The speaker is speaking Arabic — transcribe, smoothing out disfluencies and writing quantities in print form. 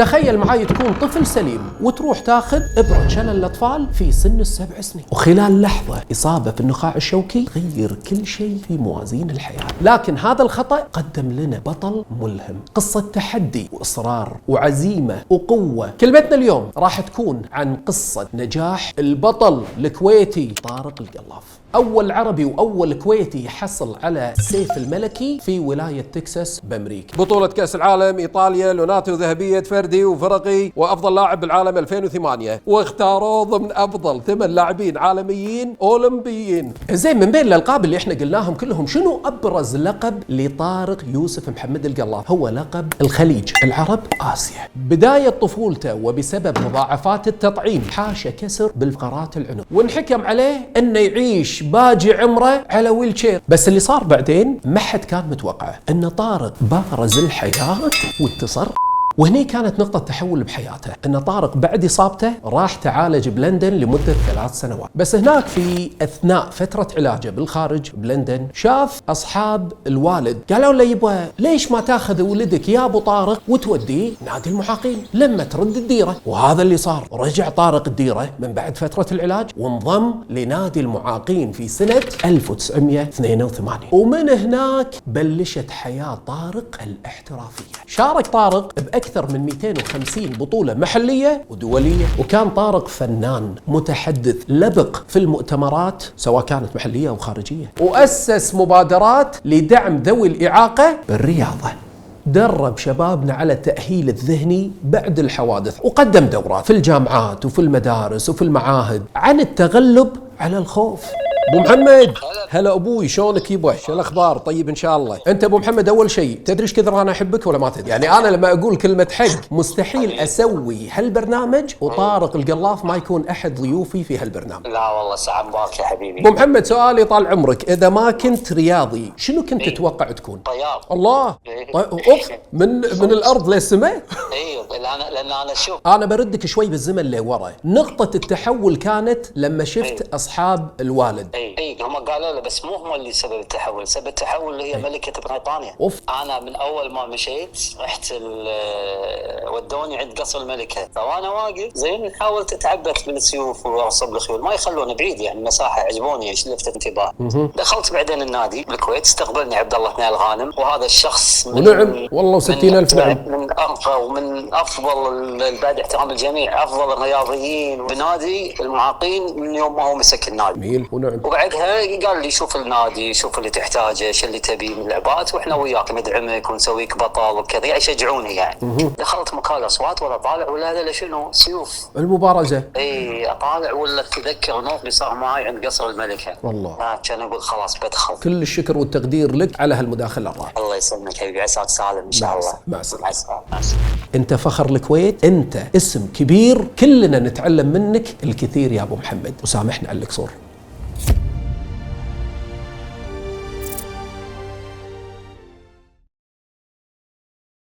تخيل معاي تكون طفل سليم وتروح تاخذ ابرة شلل الأطفال في سن ال7 سنين، وخلال لحظة إصابة في النخاع الشوكي تغير كل شيء في موازين الحياة. لكن هذا الخطأ قدم لنا بطل ملهم، قصة تحدي وإصرار وعزيمة وقوة. كلمتنا اليوم راح تكون عن قصة نجاح البطل الكويتي طارق القلاف، أول عربي وأول كويتي يحصل على السيف الملكي في ولاية تكساس بأمريكا. بطولة كأس العالم إيطاليا لوناتو ذهبية فردي وفرقي، وأفضل لاعب بالعالم 2008، واختاروه ضمن أفضل 8 لاعبين عالميين أولمبيين. زين، من بين الألقاب اللي احنا قلناهم كلهم، شنو أبرز لقب لطارق يوسف محمد القلاف؟ هو لقب الخليج، العرب، آسيا. بداية طفولته وبسبب مضاعفات التطعيم حاش كسر بالفقرات العنق، وانحكم عليه أنه يعيش باقي عمره على ويلشير. بس اللي صار بعدين ما حد كان متوقعه، ان طارق بارز الحياة وانتصر. وهني كانت نقطة تحول بحياته، ان طارق بعد اصابته راح تعالج بلندن لمدة 3 سنوات. بس هناك في اثناء فترة علاجه بالخارج بلندن، شاف اصحاب الوالد قالوا له يبا ليش ما تاخذ ولدك يا ابو طارق وتوديه نادي المعاقين لما ترد الديرة. وهذا اللي صار، رجع طارق الديرة من بعد فترة العلاج وانضم لنادي المعاقين في سنة 1982. ومن هناك بلشت حياة طارق الاحترافية. شارك طارق بأكثر من 250 بطولة محلية ودولية، وكان طارق فنان متحدث لبق في المؤتمرات سواء كانت محلية أو خارجية، وأسس مبادرات لدعم ذوي الإعاقة بالرياضة. درب شبابنا على التأهيل الذهني بعد الحوادث، وقدم دورات في الجامعات وفي المدارس وفي المعاهد عن التغلب على الخوف. ابو محمد، هلا ابوي، شلونك يبا؟ شو الاخبار؟ طيب ان شاء الله. انت ابو محمد، اول شيء تدري ايش كثر انا احبك ولا ما تدري؟ يعني انا لما اقول كلمه حق مستحيل اسوي هالبرنامج وطارق القلاف ما يكون احد ضيوفي في هالبرنامج. لا والله سعد مبارك يا حبيبي. ابو محمد، سؤالي طال عمرك، اذا ما كنت رياضي شنو كنت تتوقع تكون؟ طيار. الله. اوف، من الارض للسماء. ايوه، لان انا شوف، انا بردك شوي بالزمن لورا. نقطه التحول كانت لما شفت اصحاب الوالد. اي هم قالوا له، بس مو هم اللي سبب التحول. سبب التحول اللي هي ملكة بريطانيا. انا من اول ما مشيت رحت ودوني عند قصر الملكة، فانا واقف زين حاولت اتعبث بالسيوف واصب الخيول، ما يخلون بعيد يعني مساحه، عجبوني ايش لفتت انتباه. دخلت بعدين النادي بالكويت، استقبلني عبد الله بن الغانم، وهذا الشخص ونعم والله 60,000 نعم، من ارقى ومن افضل، بعد احترام الجميع، افضل الرياضيين بنادي المعاقين من يوم ما هو مسك النادي. جميل ونعم. وبعدها قال لي شوف النادي، شوف اللي تحتاجه، ايش اللي تبيه من لعبات، واحنا وياك ندعمك ونسويك بطل وكذا، يعني يشجعوني يعني. دخلت مكان اصوات ولا طالع ولا هذا شنو سيوف المبارزه. اي اطالع ولا تذكر نوف اللي صار معي عند قصر الملكه. والله كان اقول خلاص بدخل. كل الشكر والتقدير لك على هالمداخله الرائعه. الله يسلمك حبيبي، عساك سالم ان شاء الله. مع السلامه. مع السلامه. انت فخر الكويت، انت اسم كبير، كلنا نتعلم منك الكثير يا ابو محمد، وسامحنا على القصور.